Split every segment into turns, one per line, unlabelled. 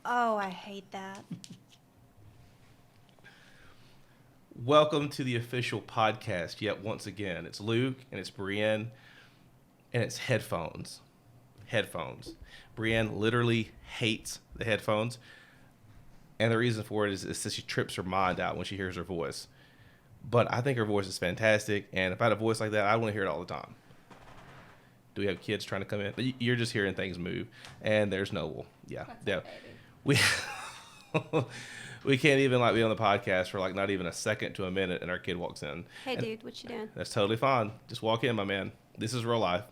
Oh, I hate that.
Welcome to the official podcast yet once again. It's Luke and it's Brienne and it's headphones. Brienne literally hates the headphones. And the reason for it is that she trips her mind out when she hears her voice. But I think her voice is fantastic. And if I had a voice like that, I want to hear it all the time. Do we have kids trying to come in? You're just hearing things move. And there's Noble. Yeah.
That's
We we can't even be on the podcast for not even a second to a minute and our kid walks in.
Hey,
and
dude, what you doing?
That's totally fine. Just walk in, my man. This is real life.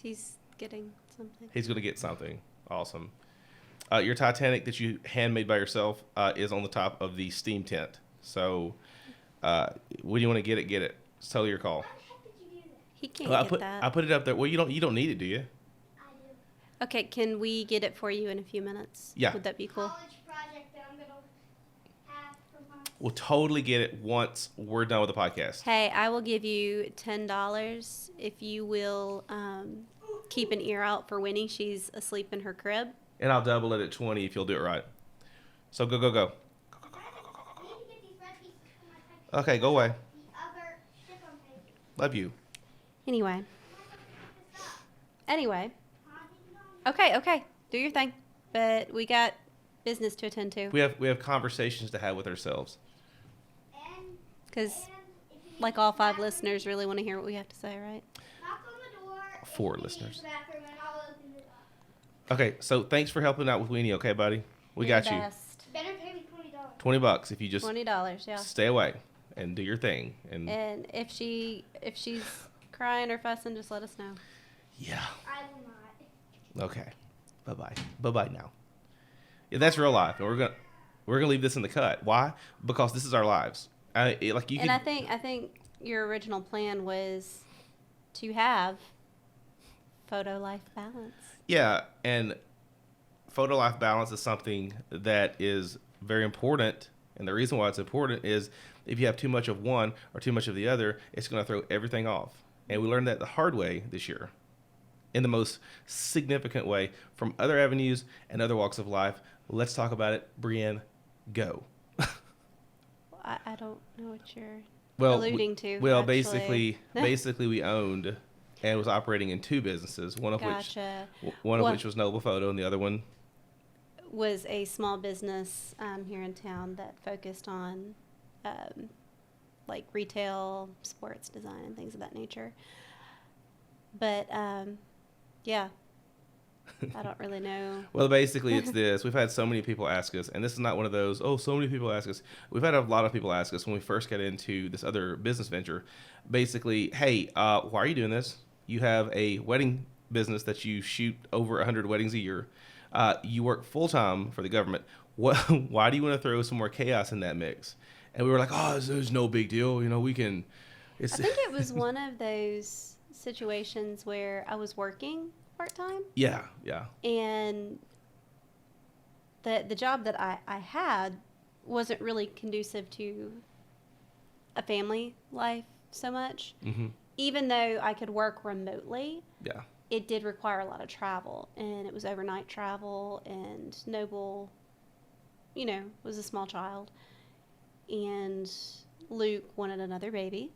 He's getting something.
He's going to get something. Awesome. Your Titanic that you handmade by yourself is on the top of the steam tent. So when you want to get it, get it. It's totally your call.
He can't get that.
I put it up there. Well, you don't need it, do you?
Okay, can we get it for you in a few minutes?
Yeah.
Would that be cool?
College project that I'm gonna have for mom.
We'll totally get it once we're done with the podcast.
Hey, I will give you $10 if you will keep an ear out for Winnie. She's asleep in her crib.
And I'll double it at 20 if you'll do it right. So go.
I need to get these red pieces from my package.
Okay, go away.
The other stick-on pages.
Love you.
Anyway.
Huh?
Okay. Do your thing. But we got business to attend to.
We have conversations to have with ourselves.
Because,
If you need
like,
to
all
use the
5
bathroom,
listeners really want to hear what we have to say, right?
knock on the door. If
4
you need to
listeners.
use the bathroom, and I'll open it up.
Okay, so thanks for helping out with Weenie, okay, buddy? We
You're
got
the
you.
best.
Better pay me $20.
$20 if you just
$20, yeah.
stay away and do your thing. And
And if she's crying or fussing, just let us know.
yeah,
I will not.
okay. Bye-bye now. Yeah, that's real life, and we're gonna leave this in the cut. Why? Because this is our lives. I
think your original plan was to have photo life balance.
Yeah, and photo life balance is something that is very important. And the reason why it's important is if you have too much of one or too much of the other, it's going to throw everything off. And we learned that the hard way this year, in the most significant way from other avenues and other walks of life. Let's talk about it. Brienne, go.
I don't know what you're
Well,
alluding to.
Well,
actually.
basically, we owned and was operating in 2 businesses. One of
Gotcha.
which was Noble Photo, and the other one.
Was a small business here in town that focused on like retail, sports design, and things of that nature. But yeah, I don't really know.
Well, basically, it's this. We've had so many people ask us, and this is not one of those, so many people ask us. We've had a lot of people ask us when we first got into this other business venture. Basically, hey, why are you doing this? You have a wedding business that you shoot over 100 weddings a year. You work full-time for the government. Why do you want to throw some more chaos in that mix? And we were like, there's no big deal. We can.
I think it was one of those situations where I was working part-time.
Yeah.
And the job that I had wasn't really conducive to a family life so much.
Mm-hmm.
Even though I could work remotely.
Yeah.
It did require a lot of travel, and it was overnight travel, and Noble, was a small child, and Luke wanted another baby.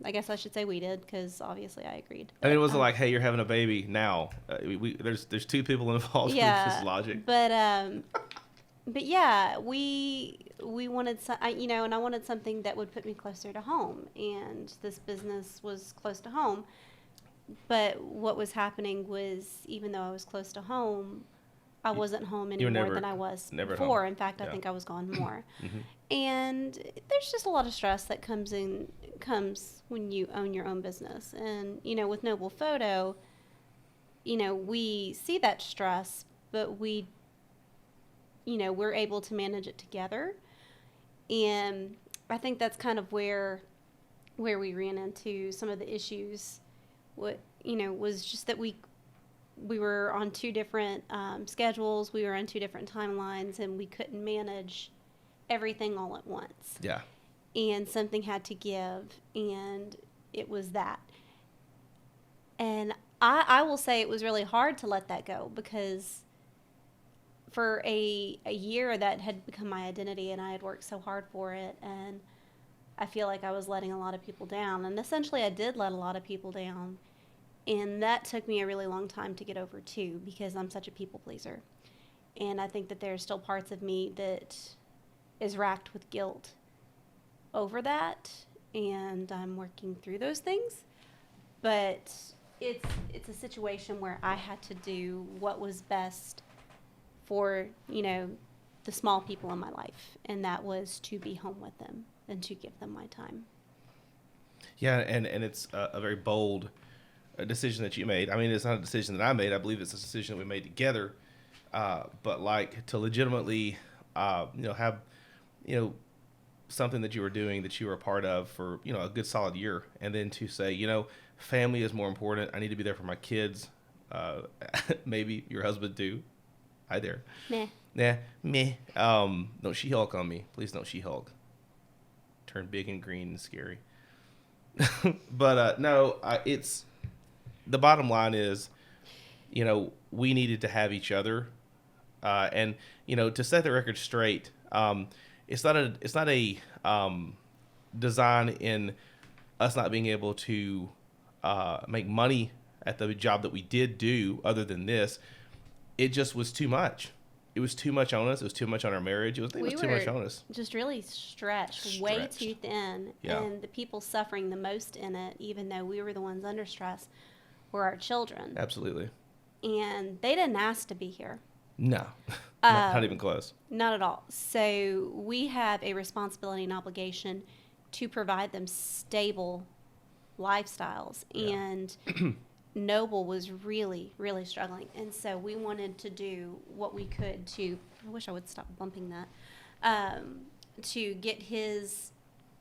I guess I should say we did, because obviously I agreed.
I mean, it wasn't like, hey, you're having a baby now. There's 2 people involved.
Yeah,
Which is logic.
But yeah, we wanted and I wanted something that would put me closer to home, and this business was close to home. But what was happening was, even though I was close to home, I wasn't home any more than I was before. In fact, I think I was gone more.
Mm-hmm.
And there's just a lot of stress that comes when you own your own business. And, with Noble Photo, we see that stress, but we're able to manage it together. And I think that's kind of where we ran into some of the issues. Was just that we were on 2 different schedules. We were on 2 different timelines, and we couldn't manage everything all at once.
Yeah.
And something had to give, and it was that. And I will say it was really hard to let that go, because for a year that had become my identity, and I had worked so hard for it, and I feel like I was letting a lot of people down, and essentially I did let a lot of people down, and that took me a really long time to get over too, because I'm such a people pleaser, and I think that there's still parts of me that is racked with guilt over that, and I'm working through those things, but it's a situation where I had to do what was best for, the small people in my life, and that was to be home with them and to give them my time.
Yeah, and it's a very bold decision that you made. I mean, it's not a decision that I made. I believe it's a decision that we made together. But like to legitimately, have, something that you were doing that you were a part of for, a good solid year. And then to say, family is more important. I need to be there for my kids. Maybe your husband too. Hi there.
Meh.
Nah, meh. Don't She-Hulk on me. Please don't She-Hulk. Turn big and green and scary. But no, it's the bottom line is, we needed to have each other, and to set the record straight, it's not a design in us not being able to make money at the job that we did do. Other than this, it just was too much. It was too much on us. It was too much on our marriage. It was too much on us.
Just really stretched way too thin.
Yeah.
And the people suffering the most in it, even though we were the ones under stress, were our children.
Absolutely.
And they didn't ask to be here.
No, not even close.
Not at all. So we have a responsibility and obligation to provide them stable lifestyles.
Yeah.
And Noble was really, really struggling. And so we wanted to do what we could to, I wish I would stop bumping that, to get his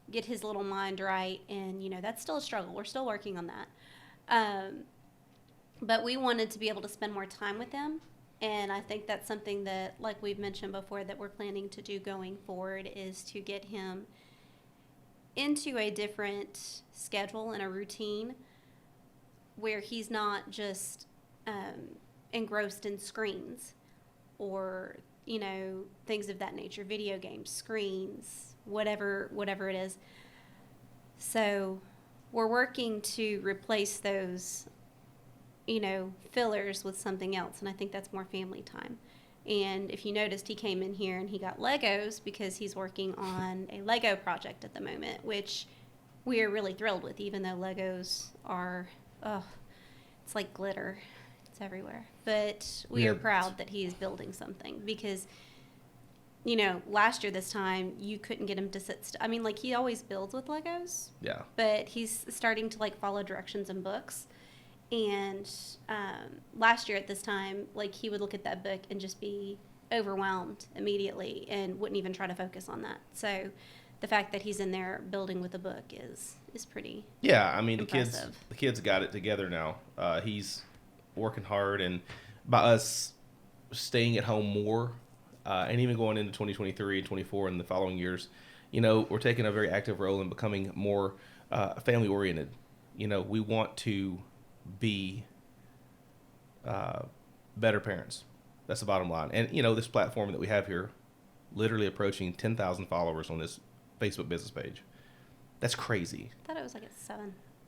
little mind right. And, that's still a struggle. We're still working on that. But we wanted to be able to spend more time with him. And I think that's something that, like we've mentioned before, that we're planning to do going forward, is to get him into a different schedule and a routine where he's not just engrossed in screens or, things of that nature, video games, screens, whatever it is. So we're working to replace those, fillers with something else, and I think that's more family time. And if you noticed, he came in here and he got Legos because he's working on a Lego project at the moment, which we are really thrilled with, even though Legos are, it's like glitter. It's everywhere. But we are proud that he is building something because, last year this time, you couldn't get him to sit I mean, he always builds with Legos.
Yeah.
But he's starting to, follow directions in books. And last year at this time, he would look at that book and just be overwhelmed immediately and wouldn't even try to focus on that. So the fact that he's in there building with a book is pretty impressive.
The kids got it together now. He's working hard, and by us staying at home more, and even going into 2023 and 24 and the following years, we're taking a very active role in becoming more family oriented. We want to be better parents. That's the bottom line. And this platform that we have here, literally approaching 10,000 followers on this Facebook business page. That's crazy.
I thought it was at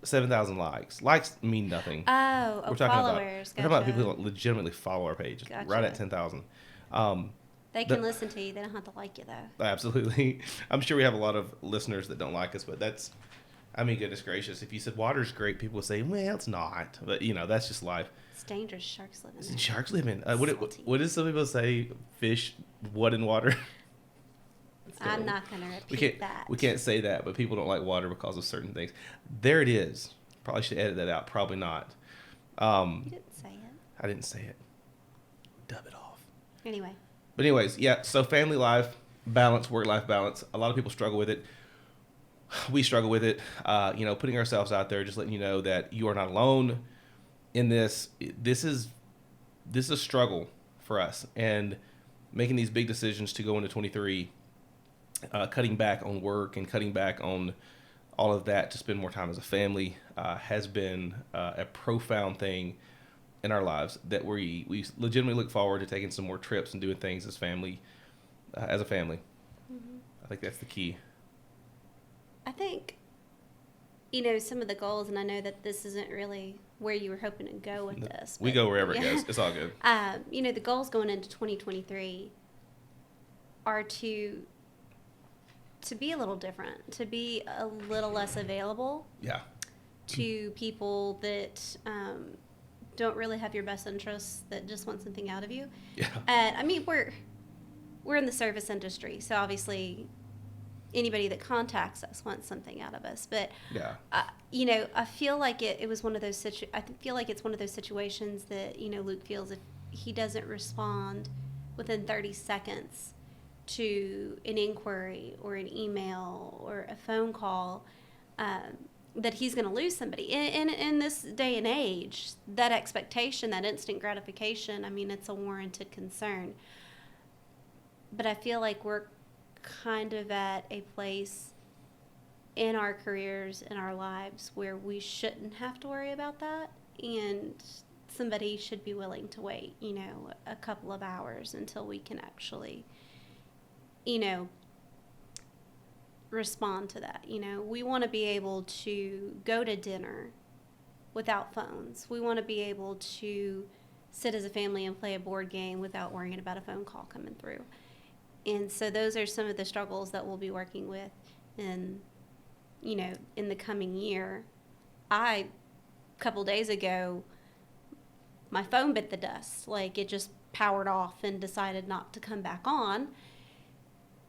7,000 likes. Likes mean nothing.
We're talking
followers. We're talking about people who legitimately follow our page.
Gotcha.
Right at 10,000.
They can listen to you. They don't have to like you, though.
Absolutely. I'm sure we have a lot of listeners that don't like us, but that's, goodness gracious. If you said water's great, people would say, well, it's not. But, that's just life.
It's dangerous. Sharks live in there.
Sharks live in. What did some people say? Fish, what in water? So
I'm not going to repeat that.
We can't say that, but people don't like water because of certain things. There it is. Probably should edit that out. Probably not.
You didn't say it.
I didn't say it. Dub it off.
Anyway.
But anyways, yeah, so family life balance, work-life balance. A lot of people struggle with it. We struggle with it. Putting ourselves out there, just letting you know that you are not alone in this. This is a struggle for us. And making these big decisions to go into 23, cutting back on work and cutting back on all of that to spend more time as a family has been a profound thing in our lives that we legitimately look forward to taking some more trips and doing things as family, as a family.
Mm-hmm.
I think that's the key.
I think, some of the goals, and I know that this isn't really where you were hoping to go with this.
We
but,
go wherever it goes. It's all good.
The goals going into 2023 are to be a little different, to be a little less available
Yeah.
to people that don't really have your best interests, that just want something out of you.
Yeah.
And I mean, we're in the service industry, so obviously anybody that contacts us wants something out of us. But
Yeah.
I feel like it was one of those feel like it's one of those situations that Luke feels if he doesn't respond within 30 seconds to an inquiry or an email or a phone call, that he's going to lose somebody. In this day and age, that expectation, that instant gratification, I mean, it's a warranted concern. But I feel like we're kind of at a place in our careers, in our lives, where we shouldn't have to worry about that. And somebody should be willing to wait, a couple of hours until we can actually, respond to that. We want to be able to go to dinner without phones. We want to be able to sit as a family and play a board game without worrying about a phone call coming through. And so those are some of the struggles that we'll be working with in the coming year. A couple days ago, my phone bit the dust. Like, it just powered off and decided not to come back on.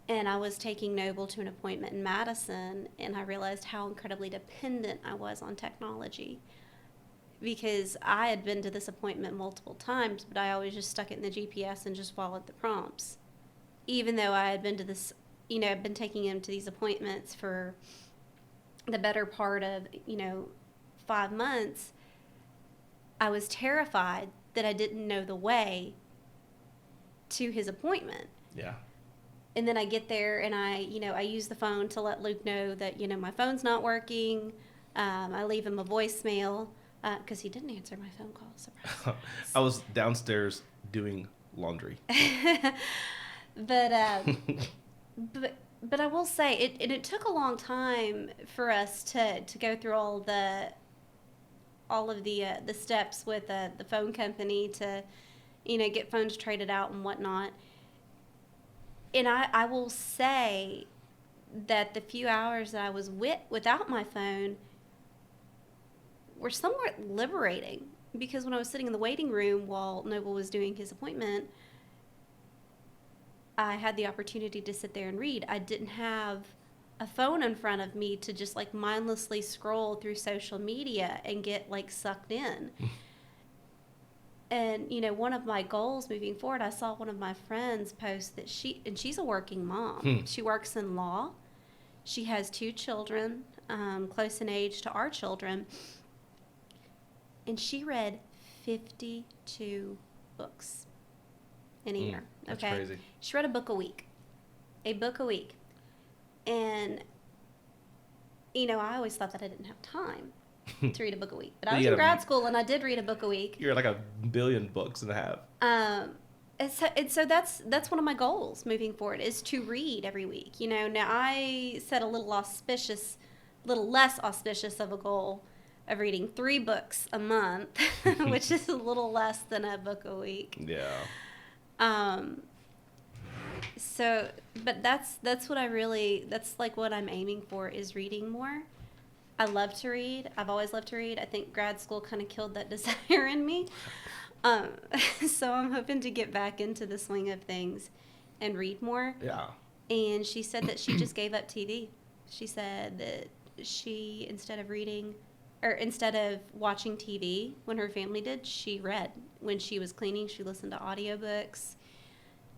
And I was taking Noble to an appointment in Madison, and I realized how incredibly dependent I was on technology, because I had been to this appointment multiple times, but I always just stuck it in the GPS and just followed the prompts. Even though I had been to this, I've been taking him to these appointments for the better part of, 5 months, I was terrified that I didn't know the way to his appointment.
Yeah.
And then I get there and I use the phone to let Luke know that, my phone's not working. I leave him a voicemail because he didn't answer my phone call. Surprise.
I was downstairs doing laundry.
But I will say it took a long time for us to go through all of the steps with the phone company to get phones traded out and whatnot. And I will say that the few hours that I was without my phone were somewhat liberating, because when I was sitting in the waiting room while Noble was doing his appointment, I had the opportunity to sit there and read. I didn't have a phone in front of me to just mindlessly scroll through social media and get sucked in. And, one of my goals moving forward, I saw one of my friends post that she's a working mom. She works in law. She has 2 children, close in age to our children. And she read 52 books in a year.
That's
okay?
crazy.
She read a book a week. And, I always thought that I didn't have time to read a book a week. But I was in grad school, and I did read a book a week.
You're like 1 billion books and a half.
And so that's one of my goals moving forward, is to read every week. Now I set a little less auspicious of a goal of reading 3 books a month, which is a little less than a book a week.
Yeah.
So, but that's what I'm aiming for, is reading more. I love to read. I've always loved to read. I think grad school kind of killed that desire in me. So I'm hoping to get back into the swing of things and read more.
Yeah.
And she said that she just gave up TV. She said that she, instead of watching TV when her family did, she read. When she was cleaning, she listened to audiobooks.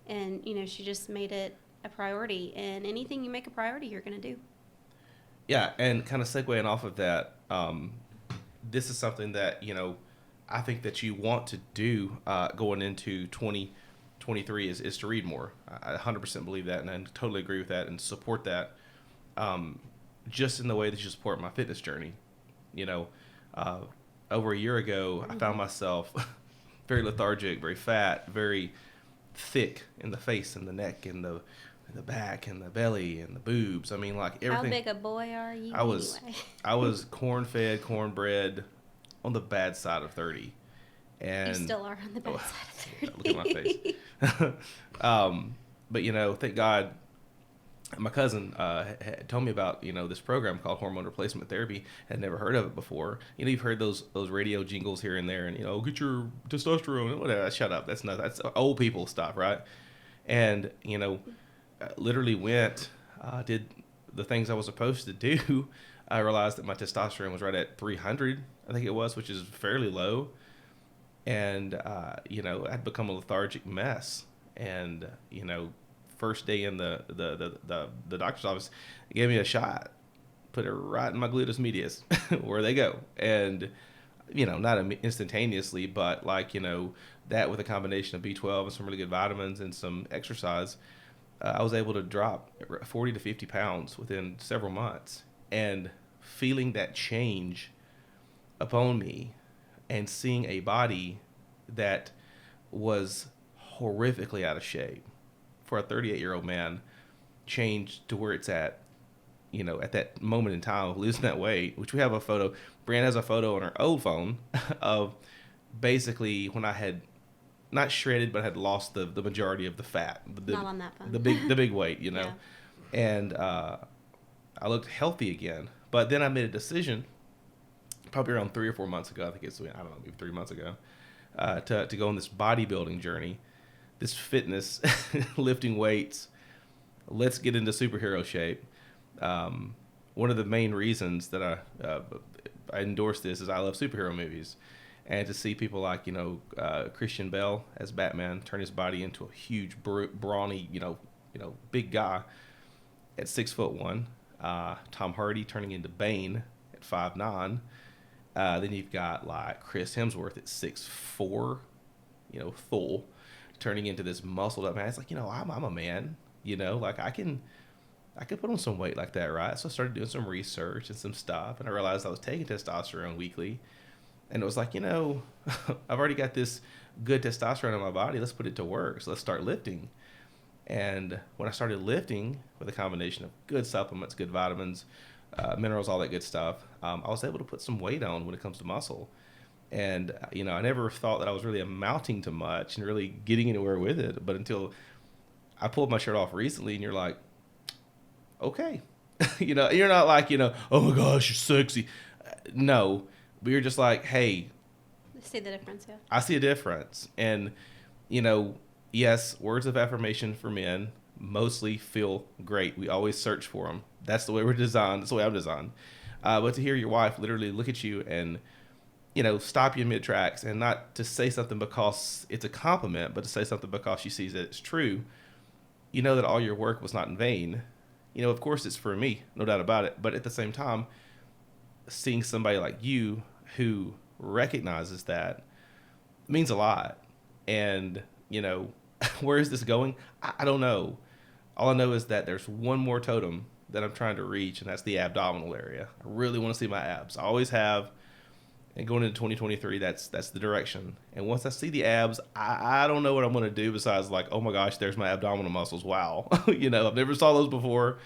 And, she just made it a priority. And anything you make a priority, you're going to do.
Yeah, and kind of segueing off of that, this is something that, I think that you want to do going into 2023 is to read more. I 100% believe that, and I totally agree with that and support that, just in the way that you support my fitness journey. Over a year ago, I found myself very lethargic, very fat, very thick in the face and the neck and the back and the belly and the boobs. I mean, like everything.
How big a boy are you
I was
anyway?
I was corn-fed, cornbread, on the bad side of 30, and
You still are on the bad side of 30.
look at my face. But thank God, my cousin had told me about this program called hormone replacement therapy. Had never heard of it before. You've heard those radio jingles here and there, and get your testosterone. Whatever. Shut up. That's old people stuff, right? And literally went, did the things I was supposed to do. I realized that my testosterone was right at 300, I think it was, which is fairly low. And I'd become a lethargic mess. And first day in the doctor's office, gave me a shot, put it right in my gluteus medius, where they go. And not instantaneously, but that with a combination of B12 and some really good vitamins and some exercise, I was able to drop 40 to 50 pounds within several months. And feeling that change upon me and seeing a body that was horrifically out of shape for a 38-year-old man change to where it's at, at that moment in time of losing that weight, which we have a photo. Brianne has a photo on her old phone of basically when I had not shredded, but had lost the majority of the fat.
Not on that phone.
The big weight,
Yeah.
And I looked healthy again. But then I made a decision, probably around 3 or 4 months ago. I think it's, I don't know, maybe 3 months ago, to go on this bodybuilding journey, this fitness, lifting weights. Let's get into superhero shape. One of the main reasons that I endorse this is I love superhero movies. And to see people like, Christian Bale as Batman turn his body into a huge, brawny, big guy at 6'1". Tom Hardy turning into Bane at 5'9". Then you've got like Chris Hemsworth at 6'4", full, turning into this muscled up man. It's like, I'm a man, I can put on some weight like that, right? So I started doing some research and some stuff, and I realized I was taking testosterone weekly. And it was like, I've already got this good testosterone in my body. Let's put it to work. So let's start lifting. And when I started lifting with a combination of good supplements, good vitamins, minerals, all that good stuff, I was able to put some weight on when it comes to muscle. And, I never thought that I was really amounting to much and really getting anywhere with it. But until I pulled my shirt off recently, and you're like, okay. You're not like, oh my gosh, you're sexy. No. But you're just like, hey.
See the difference, yeah.
I see a difference. And, yes, words of affirmation for men mostly feel great. We always search for them. That's the way we're designed. That's the way I'm designed. But to hear your wife literally look at you and, stop you in mid-tracks, and not to say something because it's a compliment, but to say something because she sees that it's true, that all your work was not in vain. Of course it's for me, no doubt about it. But at the same time, seeing somebody like you who recognizes that means a lot. And, where is this going? I don't know. All I know is that there's one more totem that I'm trying to reach, and that's the abdominal area. I really want to see my abs. I always have. And going into 2023, that's the direction. And once I see the abs, I don't know what I'm going to do besides like, oh my gosh, there's my abdominal muscles. Wow. I've never saw those before.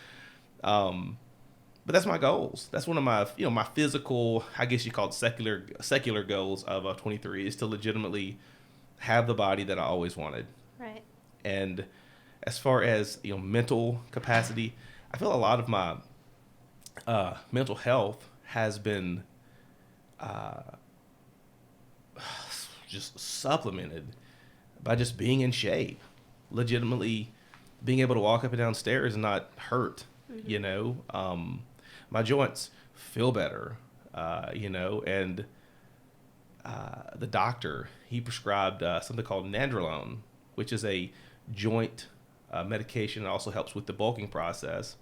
But that's my goals. That's one of my, my physical, I guess you call it secular goals of 23 is to legitimately have the body that I always wanted.
Right.
And as far as, mental capacity, I feel a lot of my mental health has been just supplemented by just being in shape, legitimately being able to walk up and down stairs and not hurt, my joints feel better, and the doctor, he prescribed something called nandrolone, which is a joint medication. It also helps with the bulking process.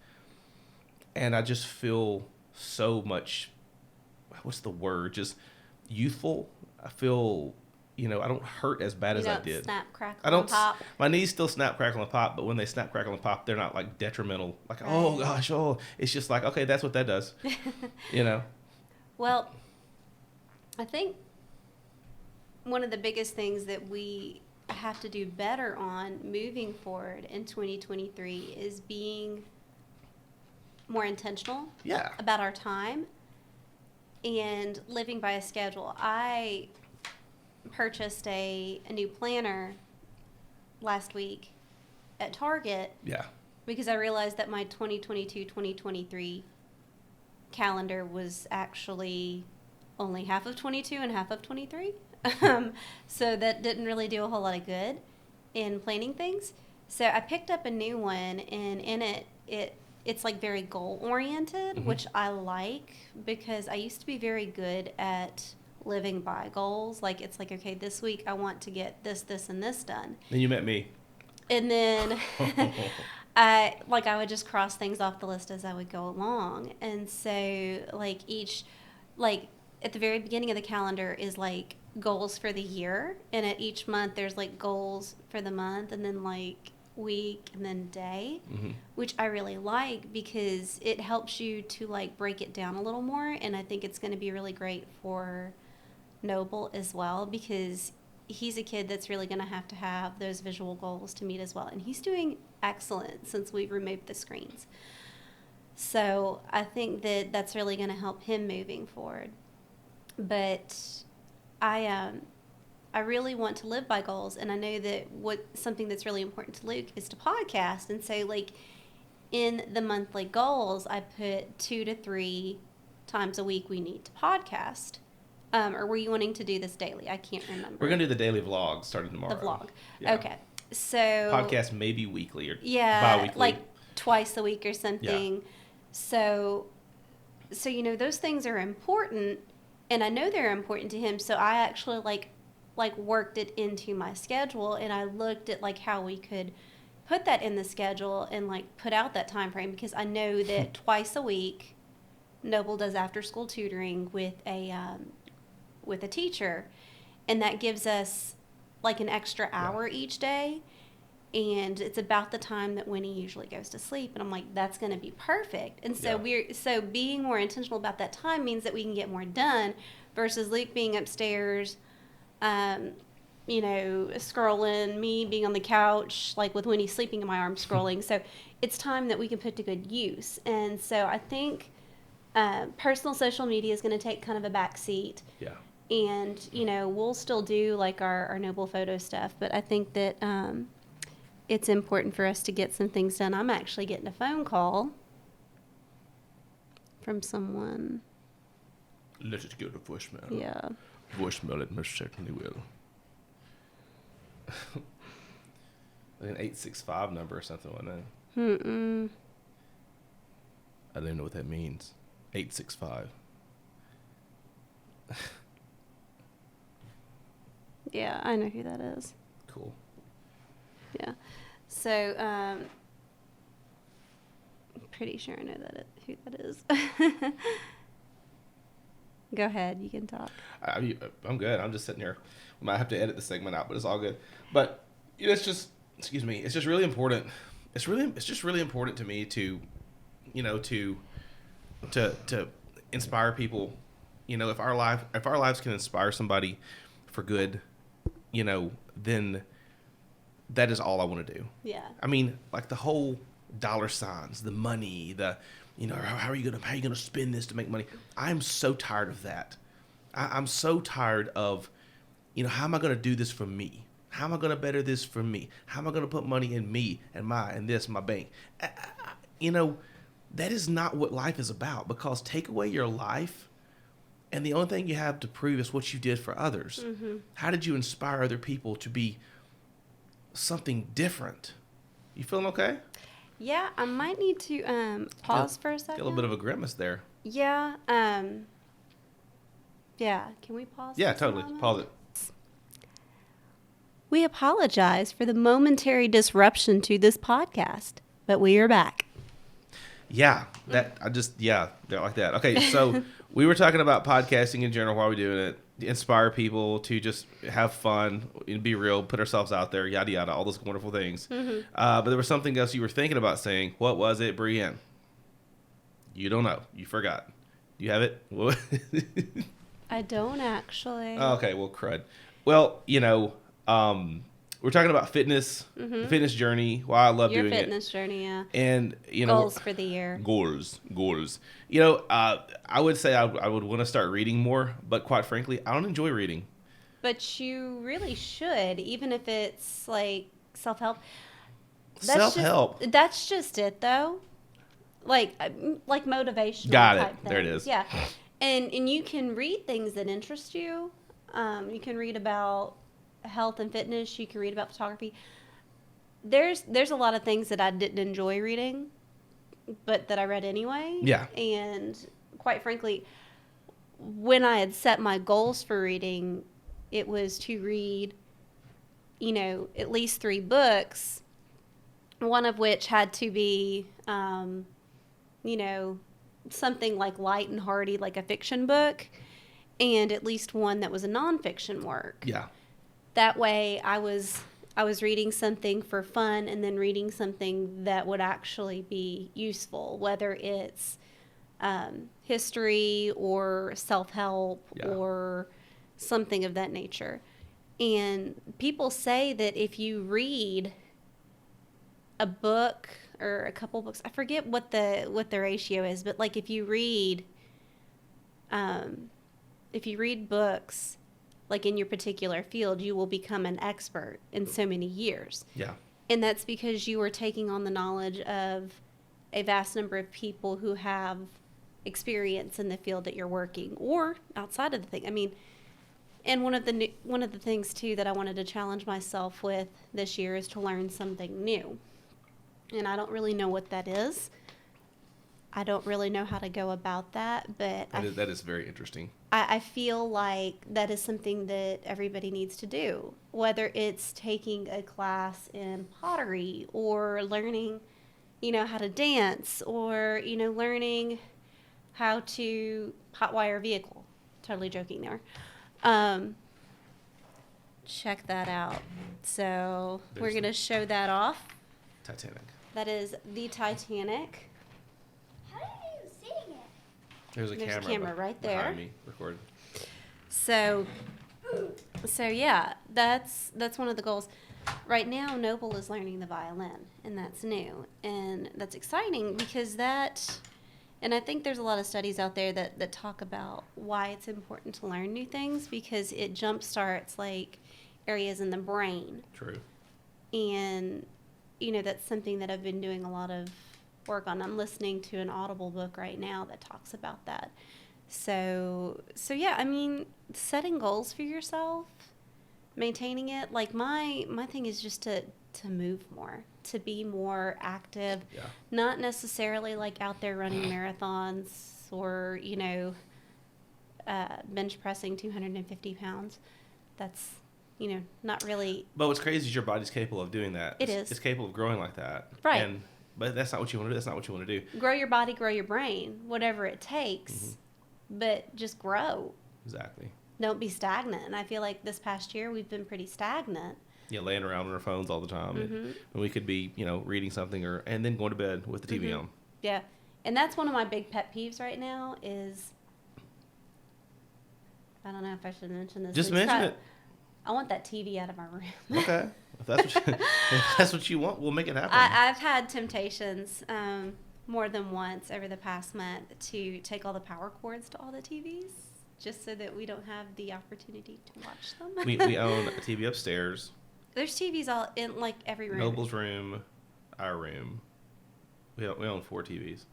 And I just feel so much, what's the word, just youthful. I feel, I don't hurt as bad as I did.
Snap, crackle,
I don't.
and pop.
My knees still snap, crackle, and pop, but when they snap, crackle, and pop, they're not like detrimental. Like,
Right.
oh gosh, it's just like, okay, that's what that does.
Well, I think one of the biggest things that we have to do better on moving forward in 2023 is being more intentional
Yeah.
about our time and living by a schedule. I purchased a new planner last week at Target
Yeah.
because I realized that my 2022-2023 calendar was actually only half of 22 and half of 23. So that didn't really do a whole lot of good in planning things. So I picked up a new one, and in it's like very goal oriented, which I like because I used to be very good at living by goals. Like it's like, okay, this week I want to get this, this, and this done.
Then you met me.
And then I would just cross things off the list as I would go along. And so like at the very beginning of the calendar is like goals for the year. And at each month there's like goals for the month and then like week and then day, which I really like because it helps you to like break it down a little more. And I think it's going to be really great for Noble as well because he's a kid that's really going to have those visual goals to meet as well. And he's doing excellent since we've removed the screens. So I think that that's really going to help him moving forward. But I really want to live by goals, and I know that something that's really important to Luke is to podcast. And so like in the monthly goals, I put 2 to 3 times a week we need to podcast. Or were you wanting to do this daily? I can't remember.
We're going to do the daily vlog starting tomorrow.
The vlog.
Yeah.
Okay. So
Podcast maybe weekly or bi-weekly.
like twice a week or something. Yeah. So those things are important, and I know they're important to him. So I actually like worked it into my schedule, and I looked at like how we could put that in the schedule and like put out that time frame because I know that twice a week Noble does after school tutoring with a teacher, and that gives us like an extra hour each day, and it's about the time that Winnie usually goes to sleep, and I'm like, that's going to be perfect. And so so being more intentional about that time means that we can get more done versus Luke being upstairs scrolling, me being on the couch like with Winnie sleeping in my arms scrolling. So it's time that we can put to good use. And so I think personal social media is going to take kind of a back seat.
Yeah.
And, we'll still do like our Noble photo stuff, but I think that it's important for us to get some things done. I'm actually getting a phone call from someone.
Let it go to voicemail.
Yeah.
Voicemail it most certainly will. Like an 865 number or something like that.
Mm-mm.
I don't even know what that means. 865.
Yeah, I know who that is.
Cool.
Yeah. So, pretty sure I know who that is. Go ahead, you can talk.
I'm good. I'm just sitting here. We might have to edit this segment out, but it's all good. But it's just, excuse me. It's just really important. It's just really important to me to inspire people. If our lives can inspire somebody for good, then that is all I want to do.
Yeah.
I mean, like the whole dollar signs, the money, how are you gonna spend this to make money? I'm so tired of that. I'm so tired of, how am I gonna do this for me? How am I gonna better this for me? How am I gonna put money in me and my bank? That is not what life is about. Because take away your life, and the only thing you have to prove is what you did for others. Mm-hmm. How did you inspire other people to be something different? You feeling okay?
Yeah, I might need to pause for a second.
Get a little bit of a grimace there.
Yeah. Yeah. Can we pause?
Yeah, totally. Pause it.
We apologize for the momentary disruption to this podcast, but we are back.
Yeah, like that. Okay, so we were talking about podcasting in general while we're doing it, to inspire people to just have fun, be real, put ourselves out there, yada yada, all those wonderful things. Mm-hmm. But there was something else you were thinking about saying. What was it, Brienne? You don't know. You forgot. You have it?
I don't actually.
Okay, well, crud. Well, we're talking about fitness, the fitness journey. Why I love
Your
doing
fitness journey, yeah.
it, and
Goals for the year.
goals. I would say I would want to start reading more, but quite frankly, I don't enjoy reading.
But you really should, even if it's like self-help.
Self-help.
That's just it, though. Like motivational
Got it.
type things.
There it is.
Yeah, and you can read things that interest you. You can read about health and fitness. You can read about photography. There's a lot of things that I didn't enjoy reading, but that I read anyway.
Yeah.
And quite frankly, when I had set my goals for reading, it was to read, at least 3 books, one of which had to be, something like light and hearty, like a fiction book, and at least one that was a nonfiction work.
Yeah.
That way I was reading something for fun and then reading something that would actually be useful, whether it's history or self-help or something of that nature. And people say that if you read a book or a couple books, I forget what the ratio is, but like if you read books like in your particular field, you will become an expert in so many years.
Yeah.
And that's because you are taking on the knowledge of a vast number of people who have experience in the field that you're working or outside of the thing. I mean, and one of the things too that I wanted to challenge myself with this year is to learn something new. And I don't really know what that is. I don't really know how to go about that, but
That is very interesting.
I feel like that is something that everybody needs to do, whether it's taking a class in pottery or learning, how to dance or, learning how to hotwire a vehicle. Totally joking there. Check that out. So we're going to show that off.
Titanic.
That is the Titanic.
How are you seeing it?
There's a
camera right there.
behind me recording.
So yeah, that's one of the goals. Right now, Noble is learning the violin, and that's new, and that's exciting because and I think there's a lot of studies out there that talk about why it's important to learn new things because it jumpstarts like areas in the brain.
True.
And that's something that I've been doing a lot of work on. I'm listening to an Audible book right now that talks about that. So yeah, I mean, setting goals for yourself, maintaining it. Like my thing is just to move more, to be more active, not necessarily like out there running marathons or, bench pressing 250 pounds. That's, not really.
But what's crazy is your body's capable of doing that.
It is.
It's capable of growing like that.
Right.
But that's not what you want to do. That's not what you want to do.
Grow your body, grow your brain, whatever it takes, but just grow.
Exactly.
Don't be stagnant. And I feel like this past year we've been pretty stagnant.
Yeah, laying around on our phones all the time. And we could be, reading something and then going to bed with the TV on.
Yeah. And that's one of my big pet peeves right now is, I don't know if I should mention this.
Just mention it.
I want that TV out of my room.
Okay. If that's what you want, we'll make it happen.
I've had temptations more than once over the past month to take all the power cords to all the TVs just so that we don't have the opportunity to watch them.
we own a TV upstairs.
There's TVs all in like every room.
Noble's room, our room. We own 4 TVs.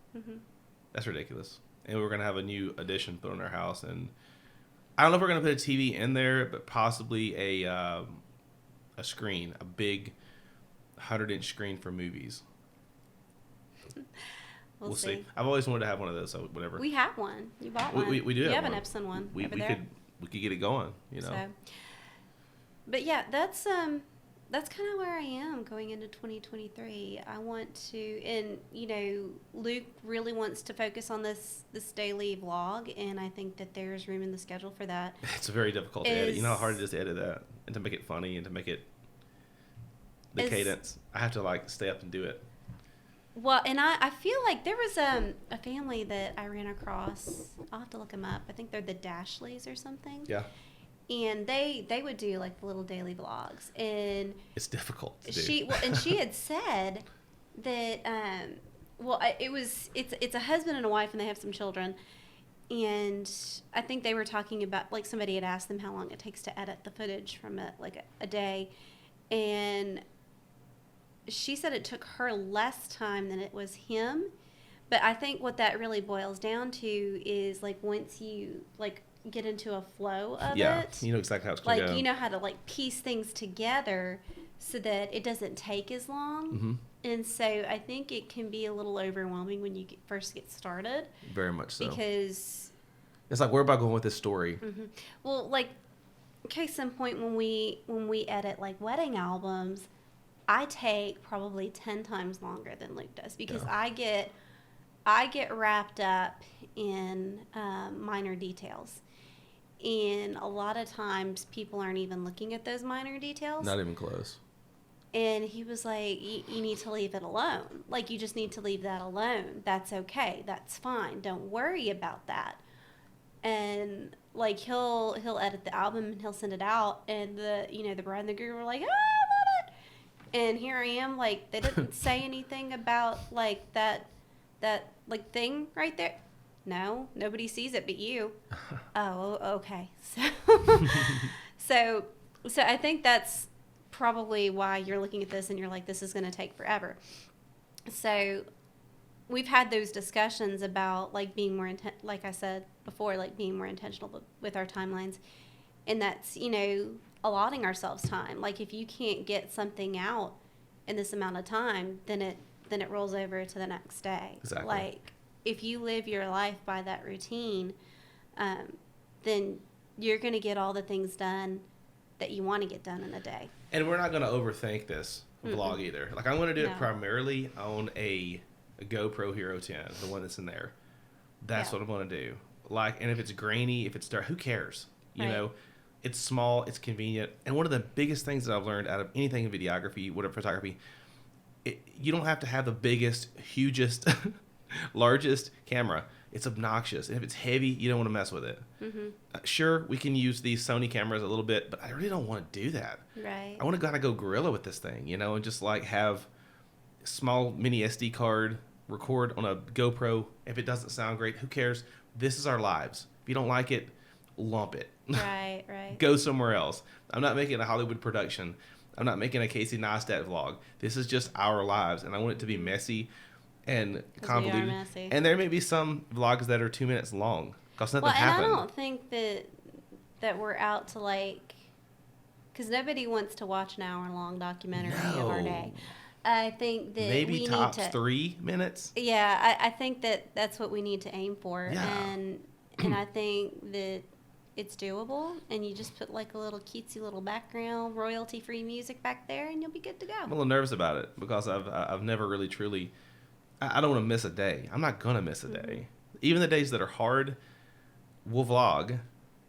That's ridiculous. And we're going to have a new addition put on our house. And I don't know if we're going to put a TV in there, but possibly a screen, a big 100-inch screen for movies. We'll see. I've always wanted to have one of those, so whatever.
We have one. You bought one.
We do
you
have
an
one.
Epson one
we
over there.
We could get it going,
So, but yeah, that's kind of where I am going into 2023. I want to, and Luke really wants to focus on this daily vlog, and I think that there's room in the schedule for that.
It's very difficult to edit. You know how hard it is to edit that and to make it funny and to make it the cadence. I have to stay up and do it.
Well, and I feel like there was a family that I ran across. I'll have to look them up. I think they're the Dashleys or something.
Yeah.
and they would do like the little daily vlogs, and
It's difficult to do.
she had said that it's a husband and a wife, and they have some children, and I think they were talking about, like, somebody had asked them how long it takes to edit the footage from a day, and she said it took her less time than it was him. But I think what that really boils down to is, like, once you, like, get into a flow of it,
You know exactly how it's going to
like,
go.
you know how to, like, piece things together so that it doesn't take as long.
Mm-hmm.
And so I think it can be a little overwhelming when you first get started.
Very much so.
Because,
It's like, where am I going with this story?
well, like, case in point, when we edit, like, wedding albums, I take probably 10 times longer than Luke does, because
Yeah.
I get wrapped up in minor details. And a lot of times people aren't even looking at those minor details.
Not even close.
And he was like, you need to leave it alone. Like, you just need to leave that alone. That's okay. That's fine. Don't worry about that. And, like, he'll edit the album and he'll send it out. And the bride and the groom were like, oh, I love it. And here I am, like, they didn't say anything about, like, that like, thing right there. No, nobody sees it but you. Oh, okay. So I think that's probably why you're looking at this and you're like, this is going to take forever. So we've had those discussions about, like, being more like I said before, like, being more intentional with our timelines, and that's, allotting ourselves time. Like, if you can't get something out in this amount of time, then it rolls over to the next day.
Exactly.
Like, if you live your life by that routine, then you're going to get all the things done that you want to get done in a day.
And we're not going to overthink this vlog either. Like, I'm going to do
No.
it primarily on a GoPro Hero 10, the one that's in there. That's what I'm going to do. Like, and if it's grainy, if it's dark, who cares? You
Right.
know, it's small, it's convenient. And one of the biggest things that I've learned out of anything in videography, whatever, photography, you don't have to have the biggest, hugest, largest camera. It's obnoxious. And if it's heavy, you don't want to mess with it.
Mm-hmm.
Sure, we can use these Sony cameras a little bit, but I really don't want to do that.
Right.
I want to kind of go guerrilla with this thing, and just, like, have small mini SD card, record on a GoPro. If it doesn't sound great, who cares? This is our lives. If you don't like it, lump it.
Right.
Go somewhere else. I'm not making a Hollywood production. I'm not making a Casey Neistat vlog. This is just our lives, and I want it to be messy and
'Cause we are
convoluted.
messy.
And there may be some vlogs that are 2 minutes long because nothing
Well, and
happened.
I don't think that we're out to, like, because nobody wants to watch an hour-long documentary of our day. I think that
Maybe
we
tops
need to
3 minutes.
Yeah, I think that's what we need to aim for.
Yeah.
And I think that it's doable, and you just put, like, a little cutesy little background, royalty-free music back there, and you'll be good to
I'm a
go.
little nervous about it because I've never really truly. I don't want to miss a day. I'm not gonna miss a day. Even the days that are hard, we'll vlog,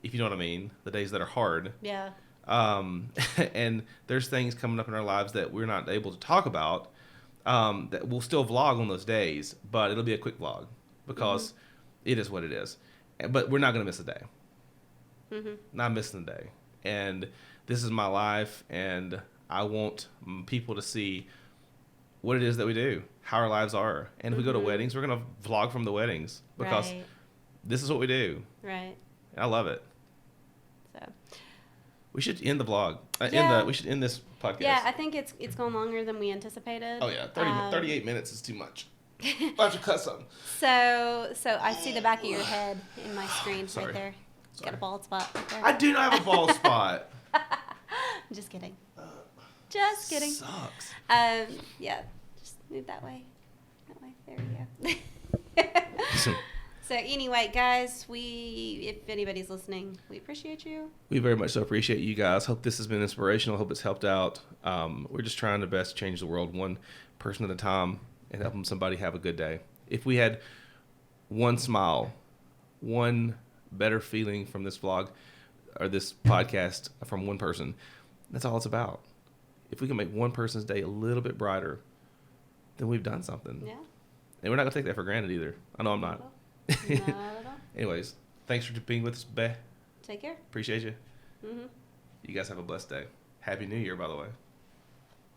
if you know what I mean. The days that are hard.
Yeah.
And there's things coming up in our lives that we're not able to talk about. That we'll still vlog on those days, but it'll be a quick vlog because it is what it is. But we're not gonna miss a day. Not missing a day. And this is my life, and I want people to see what it is that we do, how our lives are. And if we go to weddings, we're going to vlog from the weddings because
Right.
this is what we do.
Right.
And I love it.
So.
We should end the vlog.
Yeah.
We should end this podcast.
Yeah, I think it's gone longer than we anticipated.
Oh, yeah. 38 minutes is too much. I'll have to cut something.
So I see the back of your head in my screen
Sorry.
right there. Got a bald spot right there.
I do not have a bald spot.
I'm just kidding. Just kidding.
Sucks.
Yeah, just move that way. That way. There we go. So anyway, guys, if anybody's listening, we appreciate you.
We very much so appreciate you guys. Hope this has been inspirational. Hope it's helped out. We're just trying to best change the world one person at a time and helping somebody have a good day. If we had one smile, one better feeling from this vlog or this podcast from one person, that's all it's about. If we can make one person's day a little bit brighter, then we've done something.
Yeah.
And we're not going to take that for granted either. I know I'm not.
Not at all.
Anyways, thanks for being with us, Beh.
Take care.
Appreciate you.
Mm-hmm.
You guys have a blessed day. Happy New Year, by the way.